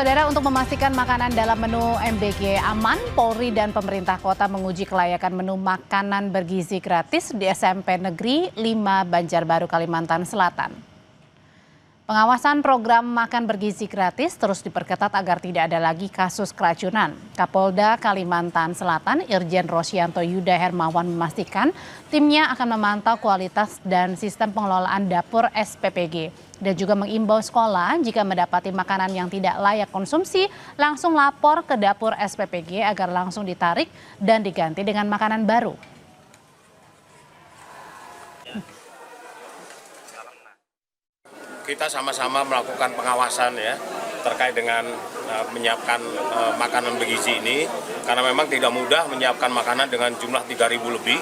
Saudara, untuk memastikan makanan dalam menu MBG aman, Polri dan pemerintah kota menguji kelayakan menu makanan bergizi gratis di SMP Negeri 5 Banjarbaru, Kalimantan Selatan. Pengawasan program makan bergizi gratis terus diperketat agar tidak ada lagi kasus keracunan. Kapolda Kalimantan Selatan Irjen Rosyanto Yuda Hermawan memastikan timnya akan memantau kualitas dan sistem pengelolaan dapur SPPG dan juga mengimbau sekolah jika mendapati makanan yang tidak layak konsumsi langsung lapor ke dapur SPPG agar langsung ditarik dan diganti dengan makanan baru. Kita sama-sama melakukan pengawasan ya terkait dengan menyiapkan makanan bergizi ini karena memang tidak mudah menyiapkan makanan dengan jumlah 3.000 lebih,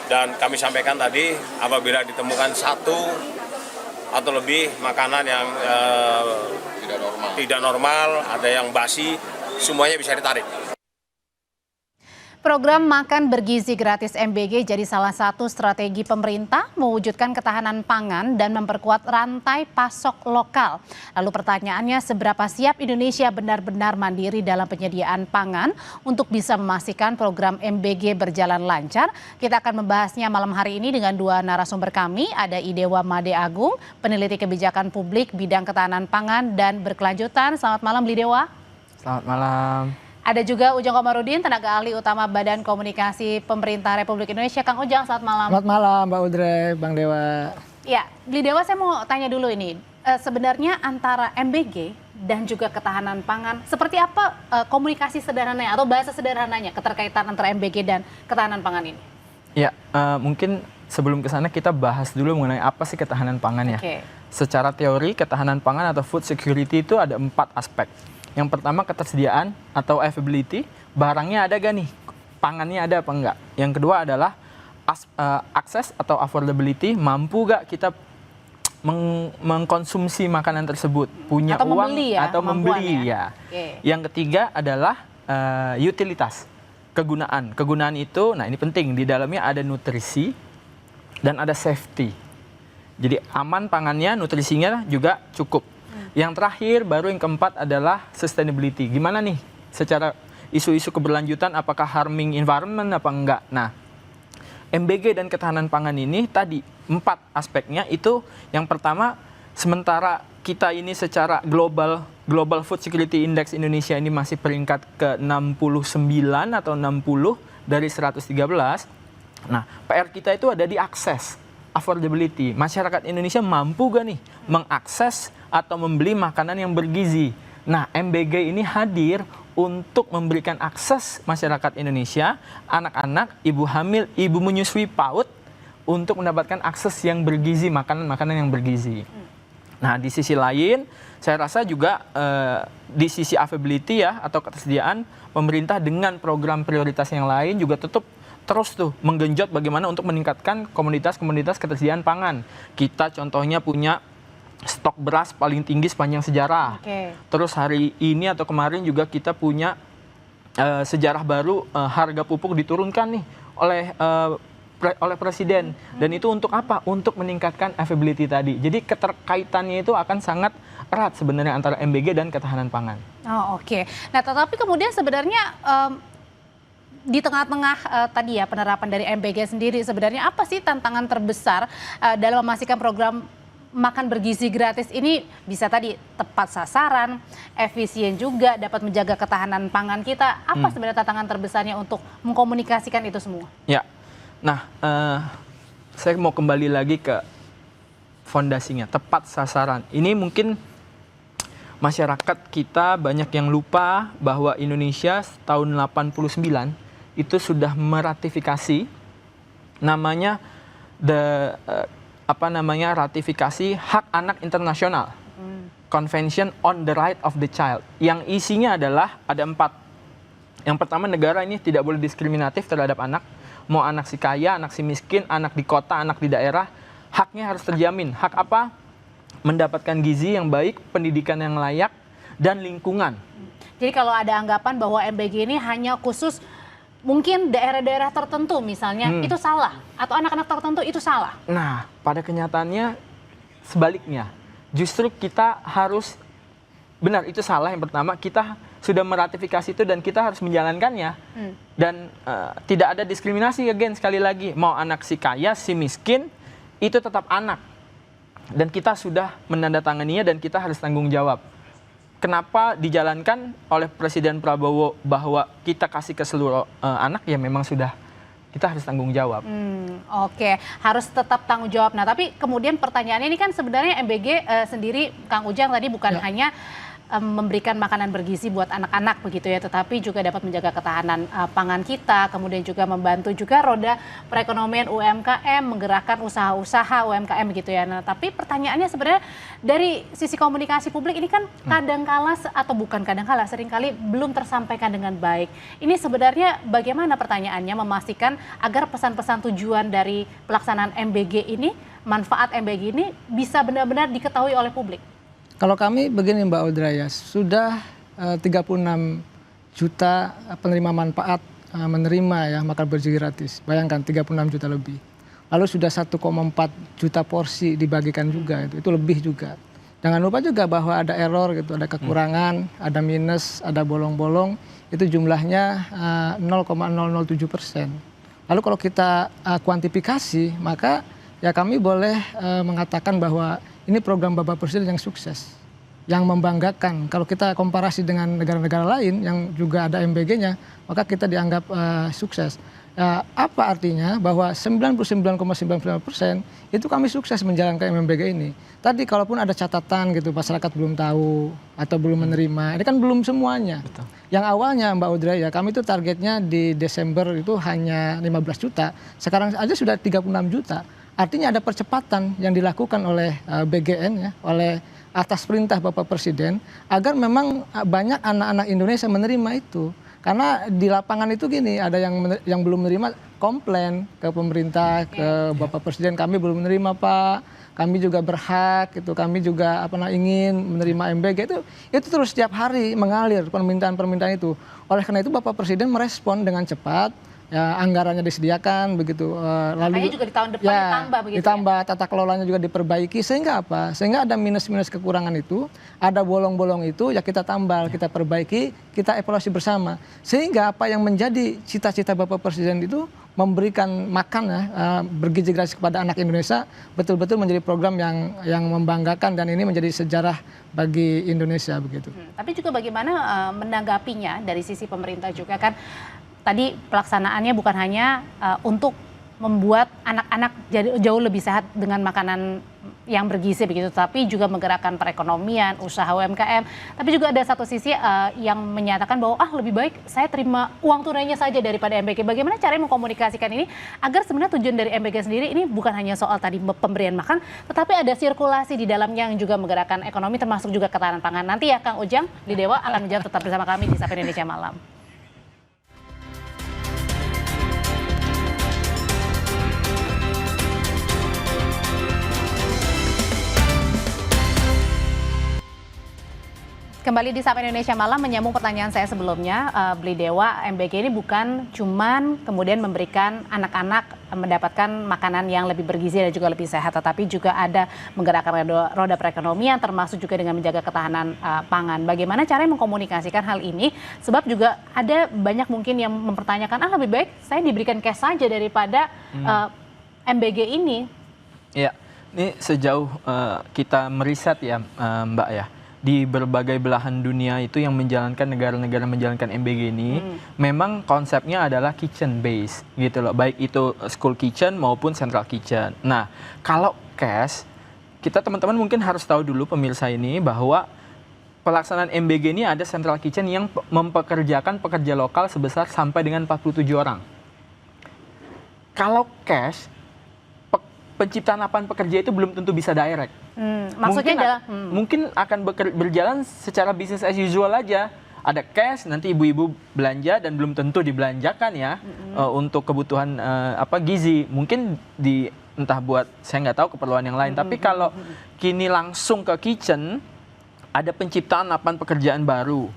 dan kami sampaikan tadi apabila ditemukan satu atau lebih makanan yang tidak normal, ada yang basi, semuanya bisa ditarik. Program makan bergizi gratis MBG jadi salah satu strategi pemerintah mewujudkan ketahanan pangan dan memperkuat rantai pasok lokal. Lalu pertanyaannya, seberapa siap Indonesia benar-benar mandiri dalam penyediaan pangan untuk bisa memastikan program MBG berjalan lancar? Kita akan membahasnya malam hari ini dengan dua narasumber kami. Ada Idewa Made Agung, peneliti kebijakan publik bidang ketahanan pangan dan berkelanjutan. Selamat malam, Idewa. Selamat malam. Ada juga Ujang Komarudin, tenaga ahli utama Badan Komunikasi Pemerintah Republik Indonesia. Kang Ujang, selamat malam. Selamat malam, Mbak Udre, Bang Dewa. Ya, Bli Dewa, saya mau tanya dulu ini. Sebenarnya antara MBG dan juga ketahanan pangan, seperti apa komunikasi sederhananya atau bahasa sederhananya keterkaitan antara MBG dan ketahanan pangan ini? Ya, mungkin sebelum ke sana kita bahas dulu mengenai apa sih ketahanan pangan ya. Oke. Secara teori, ketahanan pangan atau food security itu ada 4 aspek. Yang pertama ketersediaan atau availability, barangnya ada gak nih, pangannya ada apa enggak. Yang kedua adalah akses atau affordability, mampu gak kita mengkonsumsi makanan tersebut, punya atau uang membeli ya, atau membeli ya. Okay. Yang ketiga adalah utilitas, kegunaan itu, nah ini penting, di dalamnya ada nutrisi dan ada safety. Jadi aman pangannya, nutrisinya juga cukup. Yang terakhir, baru yang keempat adalah sustainability. Gimana nih secara isu-isu keberlanjutan, apakah harming environment apa enggak? Nah, MBG dan ketahanan pangan ini tadi 4 aspeknya itu. Yang pertama, sementara kita ini secara global Food Security Index Indonesia ini masih peringkat ke 69 atau 60 dari 113. Nah, PR kita itu ada di akses, affordability. Masyarakat Indonesia mampu gak nih mengakses atau membeli makanan yang bergizi. Nah, MBG ini hadir untuk memberikan akses masyarakat Indonesia, anak-anak, ibu hamil, ibu menyusui PAUD untuk mendapatkan akses yang bergizi, makanan-makanan yang bergizi. Nah, di sisi lain, saya rasa juga di sisi availability ya atau ketersediaan, pemerintah dengan program prioritas yang lain juga terus menggenjot bagaimana untuk meningkatkan komoditas-komoditas ketersediaan pangan. Kita contohnya punya stok beras paling tinggi sepanjang sejarah. Okay. Terus hari ini atau kemarin juga kita punya sejarah baru, harga pupuk diturunkan nih oleh Presiden. Dan itu untuk apa? Untuk meningkatkan availability tadi. Jadi keterkaitannya itu akan sangat erat sebenarnya antara MBG dan ketahanan pangan. Oh, oke. Nah, tetapi kemudian sebenarnya di tengah-tengah tadi ya penerapan dari MBG sendiri, sebenarnya apa sih tantangan terbesar dalam memastikan program makan bergizi gratis ini bisa tadi tepat sasaran, efisien juga, dapat menjaga ketahanan pangan kita? Apa sebenarnya tantangan terbesarnya untuk mengkomunikasikan itu semua? Ya, nah saya mau kembali lagi ke fondasinya, tepat sasaran. Ini mungkin masyarakat kita banyak yang lupa bahwa Indonesia tahun 89 itu sudah meratifikasi namanya ratifikasi Hak Anak Internasional, Convention on the Right of the Child, yang isinya adalah ada 4. Yang pertama, negara ini tidak boleh diskriminatif terhadap anak, mau anak si kaya, anak si miskin, anak di kota, anak di daerah, haknya harus terjamin. Hak apa? Mendapatkan gizi yang baik, pendidikan yang layak, dan lingkungan. Jadi kalau ada anggapan bahwa MBG ini hanya khusus mungkin daerah-daerah tertentu misalnya, itu salah. Atau anak-anak tertentu itu salah. Nah, pada kenyataannya sebaliknya. Justru kita harus benar itu salah. Yang pertama, kita sudah meratifikasi itu dan kita harus menjalankannya. Dan tidak ada diskriminasi, again, sekali lagi. Mau anak si kaya, si miskin, itu tetap anak. Dan kita sudah menandatanganinya dan kita harus tanggung jawab. Kenapa dijalankan oleh Presiden Prabowo bahwa kita kasih ke seluruh anak, ya memang sudah kita harus tanggung jawab. Oke, harus tetap tanggung jawab. Nah, tapi kemudian pertanyaannya ini kan sebenarnya MBG sendiri, Kang Ujang tadi bukan hanya memberikan makanan bergizi buat anak-anak begitu ya, tetapi juga dapat menjaga ketahanan pangan kita, kemudian juga membantu juga roda perekonomian UMKM, menggerakkan usaha-usaha UMKM begitu ya. Nah, tapi pertanyaannya sebenarnya dari sisi komunikasi publik ini kan kadangkala atau bukan kadangkala, seringkali belum tersampaikan dengan baik. Ini sebenarnya bagaimana pertanyaannya memastikan agar pesan-pesan tujuan dari pelaksanaan MBG ini, manfaat MBG ini bisa benar-benar diketahui oleh publik? Kalau kami begini Mbak Audra ya, sudah 36 juta penerima manfaat menerima ya makan bergizi gratis. Bayangkan 36 juta lebih. Lalu sudah 1,4 juta porsi dibagikan juga, itu lebih juga. Jangan lupa juga bahwa ada error gitu, ada kekurangan, ada minus, ada bolong-bolong, itu jumlahnya 0,007%. Lalu kalau kita kuantifikasi, maka ya kami boleh mengatakan bahwa ini program Bapak Presiden yang sukses, yang membanggakan. Kalau kita komparasi dengan negara-negara lain yang juga ada MBG-nya, maka kita dianggap sukses. Apa artinya? Bahwa 99,99% itu kami sukses menjalankan MBG ini. Tadi kalaupun ada catatan gitu, masyarakat belum tahu atau belum menerima, ini kan belum semuanya. Betul. Yang awalnya Mbak Audra ya, kami itu targetnya di Desember itu hanya 15 juta, sekarang aja sudah 36 juta. Artinya ada percepatan yang dilakukan oleh BGN ya, oleh atas perintah Bapak Presiden agar memang banyak anak-anak Indonesia menerima itu. Karena di lapangan itu gini, ada yang belum menerima komplain ke pemerintah, ke Bapak Presiden, kami belum menerima Pak, kami juga berhak, itu kami juga ingin menerima MBG itu terus setiap hari mengalir permintaan-permintaan itu. Oleh karena itu Bapak Presiden merespon dengan cepat. Ya, anggarannya disediakan begitu, lalu juga di tahun depan ditambah begitu, ditambah ya? Tata kelolanya juga diperbaiki, sehingga apa? Sehingga ada minus-minus kekurangan itu, ada bolong-bolong itu, ya kita tambal, kita perbaiki, kita evaluasi bersama, sehingga apa yang menjadi cita-cita Bapak Presiden itu memberikan makan bergizi gratis kepada anak Indonesia betul-betul menjadi program yang membanggakan dan ini menjadi sejarah bagi Indonesia begitu. Tapi juga bagaimana menanggapinya dari sisi pemerintah juga kan? Tadi pelaksanaannya bukan hanya untuk membuat anak-anak jadi jauh lebih sehat dengan makanan yang bergizi begitu, tapi juga menggerakkan perekonomian, usaha UMKM. Tapi juga ada satu sisi yang menyatakan bahwa lebih baik saya terima uang tunainya saja daripada MBG. Bagaimana caranya mengkomunikasikan ini agar sebenarnya tujuan dari MBG sendiri ini bukan hanya soal tadi pemberian makan, tetapi ada sirkulasi di dalamnya yang juga menggerakkan ekonomi termasuk juga ketahanan pangan. Nanti ya Kang Ujang di Dewa akan menjawab, tetap bersama kami di Sapa Indonesia Malam. Kembali di Sapa Indonesia Malam, menyambung pertanyaan saya sebelumnya, Beli Dewa, MBG ini bukan cuman kemudian memberikan anak-anak mendapatkan makanan yang lebih bergizi dan juga lebih sehat, tetapi juga ada menggerakkan roda perekonomian termasuk juga dengan menjaga ketahanan pangan. Bagaimana caranya mengkomunikasikan hal ini? Sebab juga ada banyak mungkin yang mempertanyakan, lebih baik saya diberikan cash saja daripada MBG ini. Ya, ini sejauh kita meriset ya Mbak ya, di berbagai belahan dunia itu yang menjalankan negara-negara menjalankan MBG ini memang konsepnya adalah kitchen base gitu loh, baik itu school kitchen maupun central kitchen. Nah, kalau cash, kita teman-teman mungkin harus tahu dulu pemirsa ini bahwa pelaksanaan MBG ini ada central kitchen yang mempekerjakan pekerja lokal sebesar sampai dengan 47 orang. Kalau cash, penciptaan lapangan pekerja itu belum tentu bisa direct. Maksudnya mungkin akan berjalan secara bisnis as usual aja. Ada cash, nanti ibu-ibu belanja dan belum tentu dibelanjakan ya untuk kebutuhan gizi. Mungkin entah buat saya nggak tahu keperluan yang lain. Tapi kalau kini langsung ke kitchen, ada penciptaan lapangan pekerjaan baru.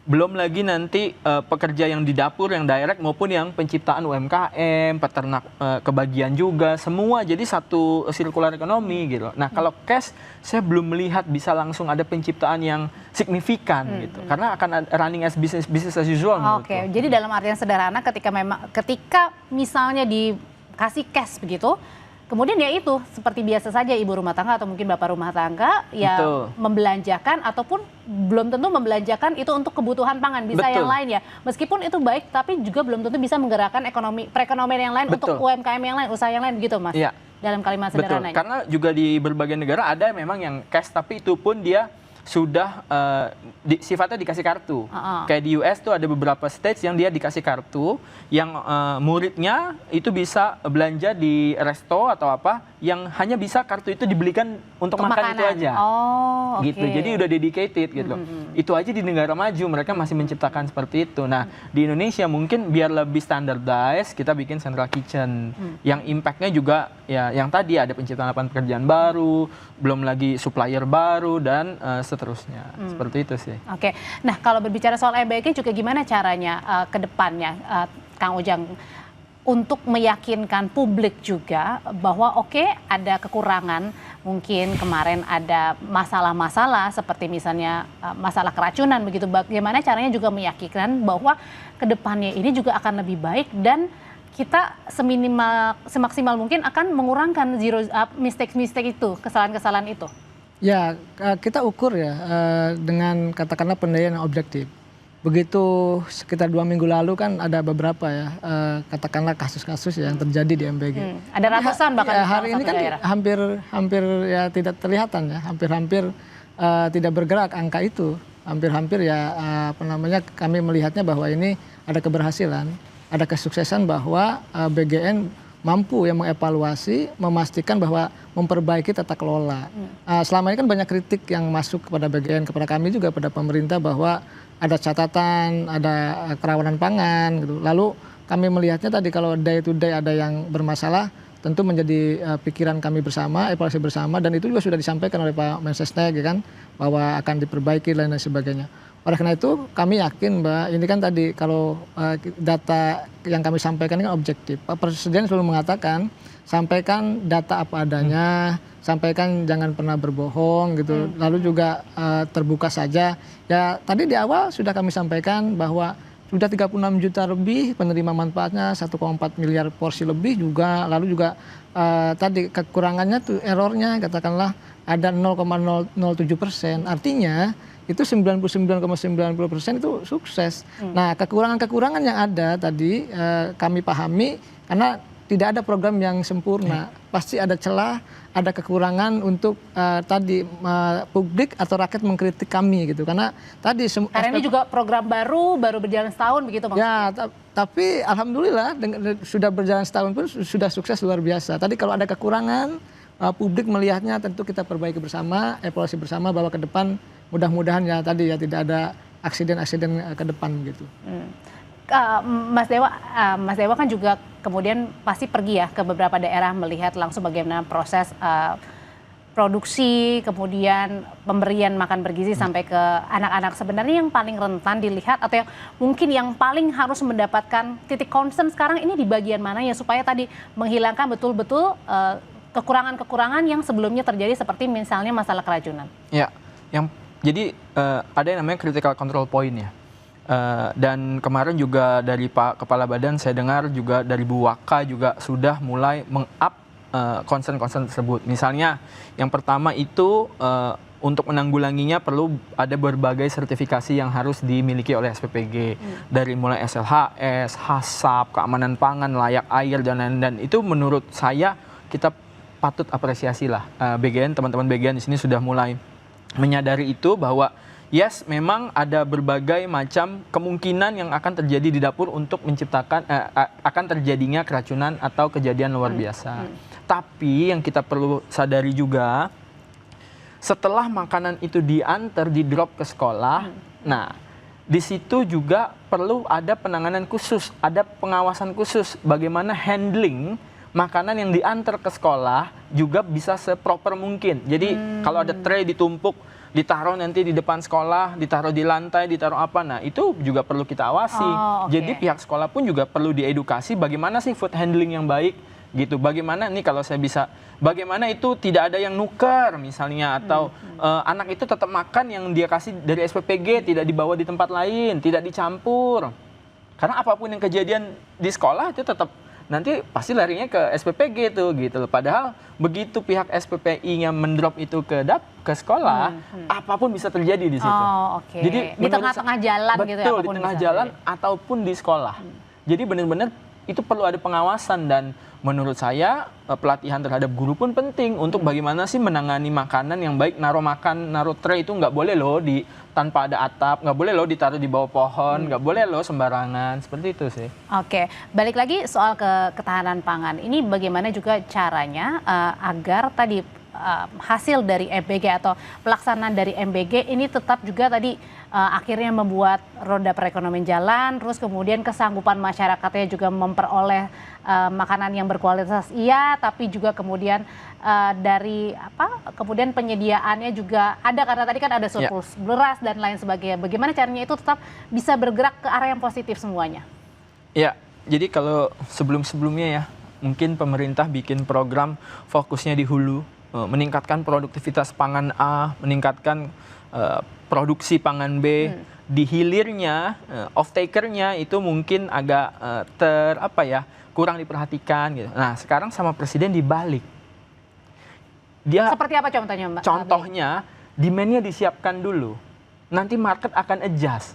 Belum lagi nanti pekerja yang di dapur, yang direct maupun yang penciptaan UMKM, peternak kebagian juga, semua jadi satu sirkular ekonomi gitu. Nah kalau cash, saya belum melihat bisa langsung ada penciptaan yang signifikan gitu, karena akan running as business as usual. Oke, jadi dalam artian sederhana ketika misalnya dikasih cash begitu, kemudian ya itu seperti biasa saja ibu rumah tangga atau mungkin bapak rumah tangga ya Betul. membelanjakan ataupun belum tentu membelanjakan itu untuk kebutuhan pangan, bisa Betul. yang lain ya. Meskipun itu baik tapi juga belum tentu bisa menggerakkan perekonomian yang lain untuk Betul. UMKM yang lain, usaha yang lain gitu Mas. Iya. Dalam kalimat Betul, sederhananya. karena juga di berbagai negara ada memang yang cash tapi itu pun dia sudah sifatnya dikasih kartu. Kayak di US tuh ada beberapa states yang dia dikasih kartu yang muridnya itu bisa belanja di resto atau apa yang hanya bisa kartu itu dibelikan untuk makan itu aja. Oh, oke. Gitu. Jadi udah dedicated gitu loh. Itu aja di negara maju mereka masih menciptakan seperti itu. Nah, di Indonesia mungkin biar lebih standardized kita bikin central kitchen yang impactnya juga ya yang tadi ada penciptaan lapangan pekerjaan baru, belum lagi supplier baru dan seterusnya. Seperti itu sih. Oke. Nah, kalau berbicara soal EBG juga gimana caranya ke depannya Kang Ujang untuk meyakinkan publik juga bahwa oke, ada kekurangan, mungkin kemarin ada masalah-masalah seperti misalnya masalah keracunan begitu, bagaimana caranya juga meyakinkan bahwa kedepannya ini juga akan lebih baik dan kita semaksimal mungkin akan mengurangkan mistake itu, kesalahan-kesalahan itu. Ya, kita ukur ya dengan katakanlah penilaian yang objektif. Begitu sekitar 2 minggu lalu kan ada beberapa ya katakanlah kasus-kasus yang terjadi di MBG. Ada ratusan bahkan. Ya, hari ini kan hampir ya tidak terlihatan ya, hampir tidak bergerak angka itu. Hampir ya kami melihatnya bahwa ini ada keberhasilan, ada kesuksesan bahwa BGN mampu yang mengevaluasi, memastikan bahwa memperbaiki tata kelola. Selama ini kan banyak kritik yang masuk kepada BGN, kepada kami juga, pada pemerintah bahwa ada catatan, ada kerawanan pangan gitu. Lalu kami melihatnya tadi kalau day to day ada yang bermasalah, tentu menjadi pikiran kami bersama, evaluasi bersama, dan itu juga sudah disampaikan oleh Pak Mensesnek ya kan, bahwa akan diperbaiki dan lain sebagainya. Oleh karena itu kami yakin Mbak, ini kan tadi kalau data yang kami sampaikan ini kan objektif. Pak Presiden selalu mengatakan, sampaikan data apa adanya, sampaikan jangan pernah berbohong gitu. Lalu juga terbuka saja. Ya tadi di awal sudah kami sampaikan bahwa sudah 36 juta lebih penerima manfaatnya, 1,4 miliar porsi lebih juga. Lalu juga tadi kekurangannya tuh errornya katakanlah ada 0,007%. Artinya itu 99,90% itu sukses. Nah kekurangan-kekurangan yang ada tadi kami pahami karena tidak ada program yang sempurna. Pasti ada celah, ada kekurangan untuk tadi publik atau rakyat mengkritik kami gitu. Karena tadi karena ini juga program baru berjalan setahun begitu maksudnya. Ya, tapi alhamdulillah sudah berjalan setahun pun sudah sukses luar biasa. Tadi kalau ada kekurangan, publik melihatnya tentu kita perbaiki bersama, evaluasi bersama bahwa ke depan mudah-mudahan ya tadi ya tidak ada aksiden-aksiden ke depan gitu. Mas Dewa kan juga kemudian pasti pergi ya ke beberapa daerah melihat langsung bagaimana proses produksi, kemudian pemberian makan bergizi sampai ke anak-anak. Sebenarnya yang paling rentan dilihat atau yang mungkin yang paling harus mendapatkan titik concern sekarang ini di bagian mana ya supaya tadi menghilangkan betul-betul kekurangan-kekurangan yang sebelumnya terjadi seperti misalnya masalah keracunan. Ya, jadi ada yang namanya critical control point ya. Dan kemarin juga dari Pak Kepala Badan saya dengar juga dari Bu Waka juga sudah mulai meng-up concern-concern tersebut. Misalnya yang pertama itu untuk menanggulanginya perlu ada berbagai sertifikasi yang harus dimiliki oleh SPPG. Dari mulai SLHS, HACCP, keamanan pangan, layak air dan lain-lain. Dan itu menurut saya kita patut apresiasi lah. BGN, teman-teman BGN di sini sudah mulai menyadari itu bahwa yes, memang ada berbagai macam kemungkinan yang akan terjadi di dapur untuk menciptakan akan terjadinya keracunan atau kejadian luar biasa. Tapi yang kita perlu sadari juga, setelah makanan itu diantar, di drop ke sekolah, nah di situ juga perlu ada penanganan khusus, ada pengawasan khusus bagaimana handling makanan yang diantar ke sekolah juga bisa seproper mungkin. Jadi kalau ada tray ditumpuk ditaruh nanti di depan sekolah, ditaruh di lantai, ditaruh apa. Nah, itu juga perlu kita awasi. Oh, oke. Jadi pihak sekolah pun juga perlu diedukasi bagaimana sih food handling yang baik gitu. Bagaimana nih kalau saya bisa, bagaimana itu tidak ada yang nuker misalnya, atau anak itu tetap makan yang dia kasih dari SPPG, tidak dibawa di tempat lain, tidak dicampur. Karena apapun yang kejadian di sekolah itu tetap nanti pasti larinya ke SPPG tuh gitu loh. Padahal begitu pihak SPPI-nya mendrop itu ke sekolah, apapun bisa terjadi di situ. Oh, oke. Jadi Di tengah-tengah jalan gitu ya, betul, apapun di tengah bisa jalan terjadi. ataupun di sekolah. Jadi benar-benar itu perlu ada pengawasan, dan menurut saya pelatihan terhadap guru pun penting untuk bagaimana sih menangani makanan yang baik. Naruh tray itu nggak boleh loh tanpa ada atap, nggak boleh loh ditaruh di bawah pohon, nggak boleh loh sembarangan, seperti itu sih. Oke, balik lagi soal ketahanan pangan. Ini bagaimana juga caranya agar tadi hasil dari MBG atau pelaksanaan dari MBG ini tetap juga tadi akhirnya membuat roda perekonomian jalan, terus kemudian kesanggupan masyarakatnya juga memperoleh makanan yang berkualitas iya, tapi juga kemudian dari kemudian penyediaannya juga ada, karena tadi kan ada surplus beras dan lain sebagainya. Bagaimana caranya itu tetap bisa bergerak ke arah yang positif semuanya? Ya, jadi kalau sebelum-sebelumnya ya, mungkin pemerintah bikin program fokusnya di hulu, meningkatkan produktivitas pangan A, meningkatkan produksi pangan B. Di hilirnya, off-takernya itu mungkin agak kurang diperhatikan gitu. Nah, sekarang sama presiden dibalik. Dia Seperti apa contohnya, Mbak? contohnya demand-nya disiapkan dulu. Nanti market akan adjust.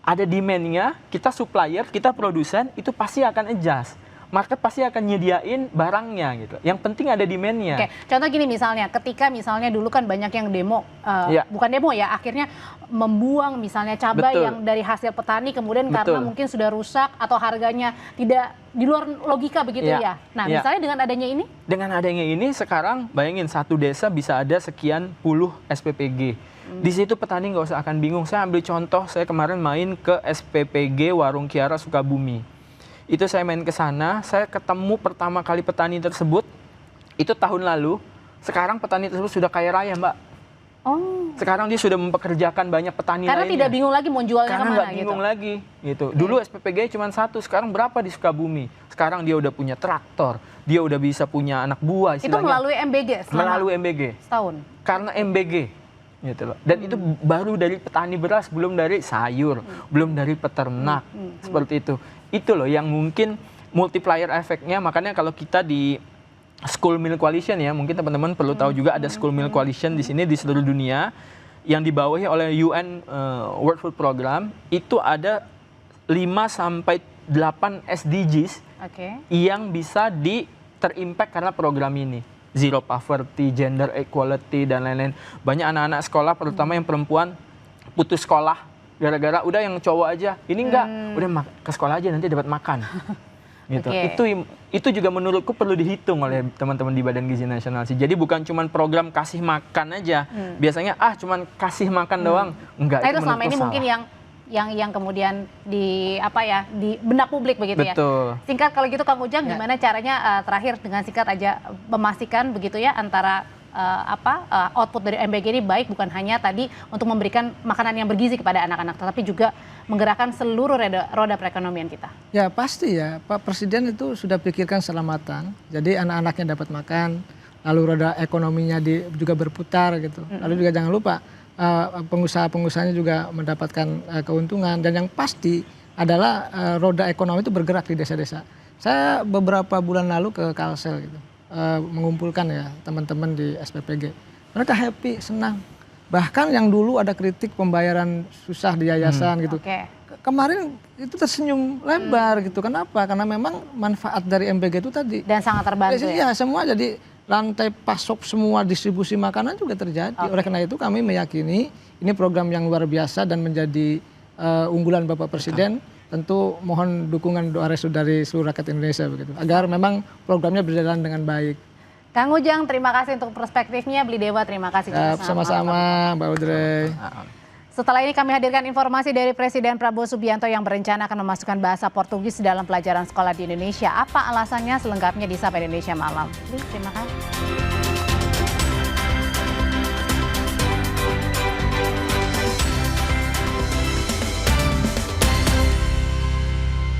Ada demand-nya, kita supplier, kita produsen, itu pasti akan adjust. Market pasti akan nyediain barangnya gitu. Yang penting ada demand-nya. Oke, contoh gini misalnya, ketika misalnya dulu kan banyak yang demo, bukan demo ya, akhirnya membuang misalnya cabai Betul. yang dari hasil petani, kemudian karena Betul. mungkin sudah rusak atau harganya tidak di luar logika begitu ya. Nah, misalnya dengan adanya ini? Dengan adanya ini sekarang bayangin satu desa bisa ada sekian puluh SPPG. Di situ petani nggak usah akan bingung. Saya ambil contoh, saya kemarin main ke SPPG Warung Kiara Sukabumi. Itu saya main ke sana, saya ketemu pertama kali petani tersebut, itu tahun lalu. Sekarang petani tersebut sudah kaya raya, Mbak. Oh. Sekarang dia sudah mempekerjakan banyak petani Karena lainnya. tidak bingung lagi mau jualnya Karena kemana nggak bingung lagi gitu. Dulu SPPG cuma satu, sekarang berapa di Sukabumi? Sekarang dia udah punya traktor, dia udah bisa punya anak buah Itu istilahnya. melalui MBG selama Melalui MBG. setahun. Karena MBG gitu loh. Dan itu baru dari petani beras, belum dari sayur, belum dari peternak. Seperti itu. Itu loh yang mungkin multiplier efeknya. Makanya kalau kita di School Meal Coalition ya, mungkin teman-teman perlu tahu juga ada School Meal Coalition di sini di seluruh dunia yang dibawahi oleh UN World Food Program. Itu ada 5 sampai 8 SDGs yang bisa terimpact karena program ini. Zero poverty, gender equality, dan lain-lain. Banyak anak-anak sekolah, terutama yang perempuan, putus sekolah gara-gara udah yang cowok aja. Ini enggak, udah ke sekolah aja nanti dapat makan. Gitu. Itu juga menurutku perlu dihitung oleh teman-teman di Badan Gizi Nasional sih. Jadi bukan cuma program kasih makan aja. Biasanya cuma kasih makan doang. Enggak, Nah, itu selama menurutku ini salah. mungkin yang kemudian di benak publik begitu ya. Betul. Singkat kalau gitu Kang Ujang, gimana caranya terakhir dengan singkat aja memastikan begitu ya antara output dari MBG ini baik bukan hanya tadi untuk memberikan makanan yang bergizi kepada anak-anak, tetapi juga menggerakkan seluruh roda perekonomian kita. Ya pasti ya, Pak Presiden itu sudah pikirkan selamatan. Jadi anak-anaknya dapat makan, lalu roda ekonominya juga berputar gitu. Lalu juga jangan lupa pengusaha-pengusahanya juga mendapatkan keuntungan, dan yang pasti adalah roda ekonomi itu bergerak di desa-desa. Saya beberapa bulan lalu ke Kalsel gitu, mengumpulkan ya teman-teman di SPPG. Mereka happy, senang. Bahkan yang dulu ada kritik pembayaran susah di yayasan gitu. Kemarin itu tersenyum lebar gitu. Kenapa? Karena memang manfaat dari MBG itu tadi. Dan sangat terbantu ya. Ya semua jadi rantai pasok semua distribusi makanan juga terjadi. Oleh karena itu kami meyakini ini program yang luar biasa dan menjadi unggulan Bapak Presiden. Tentu mohon dukungan doa restu dari seluruh rakyat Indonesia begitu. Agar memang programnya berjalan dengan baik. Kang Ujang, terima kasih untuk perspektifnya. Beli Dewa, terima kasih juga. Sama-sama Mbak Audrey. Setelah ini kami hadirkan informasi dari Presiden Prabowo Subianto yang berencana akan memasukkan bahasa Portugis dalam pelajaran sekolah di Indonesia. Apa alasannya selengkapnya di Sapa Indonesia Malam. Terima kasih.